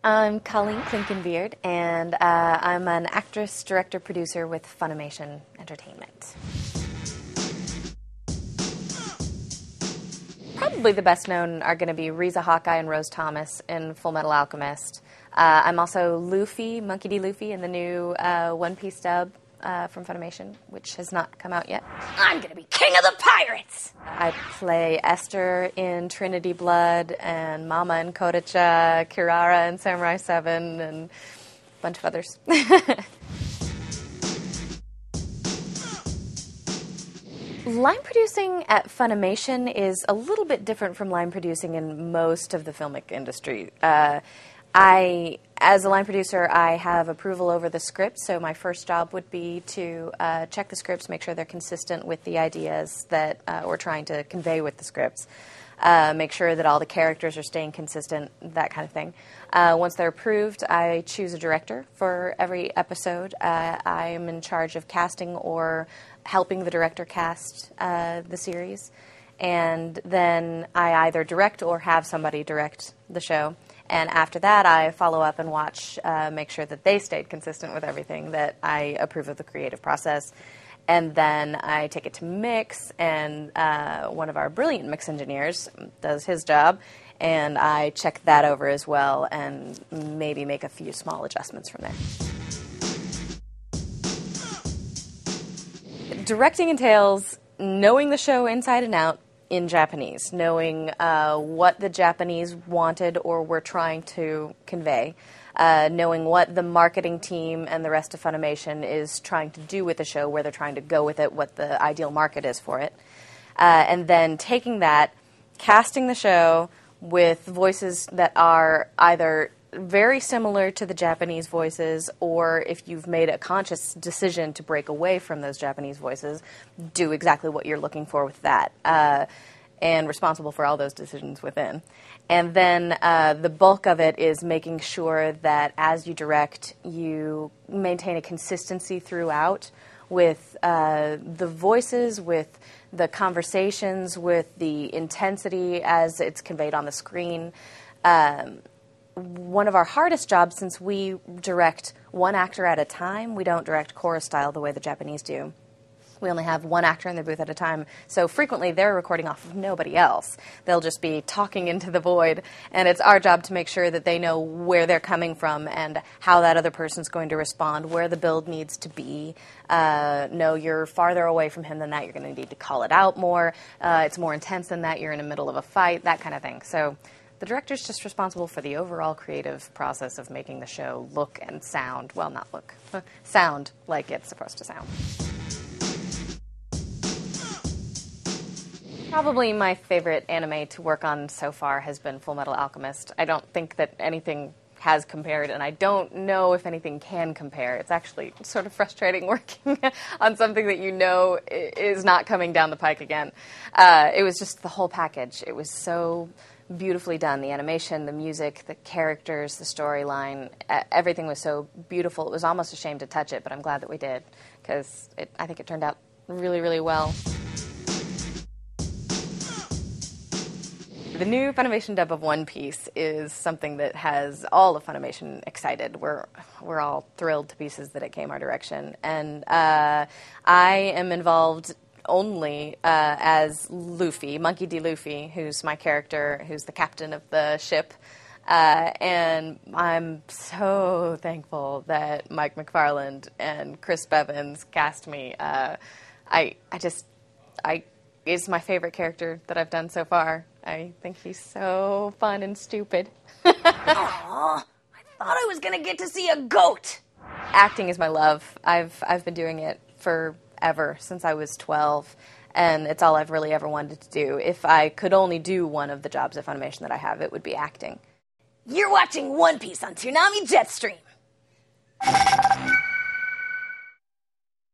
I'm Colleen Klinkenbeard, and I'm an actress, director, producer with Funimation Entertainment. Probably the best known are going to be Riza Hawkeye and Rose Thomas in Full Metal Alchemist. I'm also Luffy, Monkey D. Luffy, in the new One Piece dub from Funimation, which has not come out yet. I'm going to be king of the pirates! I play Esther in Trinity Blood, and Mama in Kodacha, Kirara in Samurai 7, and a bunch of others. Line producing at Funimation is a little bit different from line producing in most of the filmic industry. As a line producer, I have approval over the script, so my first job would be to check the scripts, make sure they're consistent with the ideas that we're trying to convey with the scripts, make sure that all the characters are staying consistent, that kind of thing. Once they're approved, I choose a director for every episode. I am in charge of casting or helping the director cast the series, and then I either direct or have somebody direct the show. And after that, I follow up and watch, make sure that they stayed consistent with everything, that I approve of the creative process. And then I take it to mix, and one of our brilliant mix engineers does his job, and I check that over as well and maybe make a few small adjustments from there. Directing entails knowing the show inside and out, in Japanese, knowing what the Japanese wanted or were trying to convey, knowing what the marketing team and the rest of Funimation is trying to do with the show, where they're trying to go with it, what the ideal market is for it, and then taking that, casting the show with voices that are either very similar to the Japanese voices, or if you've made a conscious decision to break away from those Japanese voices, do exactly what you're looking for with that, and responsible for all those decisions within. And then the bulk of it is making sure that as you direct, you maintain a consistency throughout with the voices, with the conversations, with the intensity as it's conveyed on the screen. One of our hardest jobs, since we direct one actor at a time, we don't direct chorus style the way the Japanese do. We only have one actor in the booth at a time, so frequently they're recording off of nobody else. They'll just be talking into the void, and it's our job to make sure that they know where they're coming from and how that other person's going to respond, where the build needs to be. No, you're farther away from him than that, you're going to need to call it out more. It's more intense than that, you're in the middle of a fight, that kind of thing. So the director's just responsible for the overall creative process of making the show look and sound, well, not look, sound like it's supposed to sound. Probably my favorite anime to work on so far has been Full Metal Alchemist. I don't think that anything has compared, and I don't know if anything can compare. It's actually sort of frustrating working on something that you know is not coming down the pike again. It was just the whole package. It was so beautifully done. The animation, the music, the characters, the storyline, everything was so beautiful. It was almost a shame to touch it, but I'm glad that we did, because I think it turned out really, really well. The new Funimation dub of One Piece is something that has all of Funimation excited. We're all thrilled to pieces that it came our direction. And I am involved only as Luffy, Monkey D. Luffy, who's my character, who's the captain of the ship. And I'm so thankful that Mike McFarland and Chris Bevins cast me. He's my favorite character that I've done so far. I think he's so fun and stupid. Aww, I thought I was going to get to see a goat. Acting is my love. I've been doing it forever, since I was 12, and it's all I've really ever wanted to do. If I could only do one of the jobs at Funimation that I have, it would be acting. You're watching One Piece on Toonami Jetstream.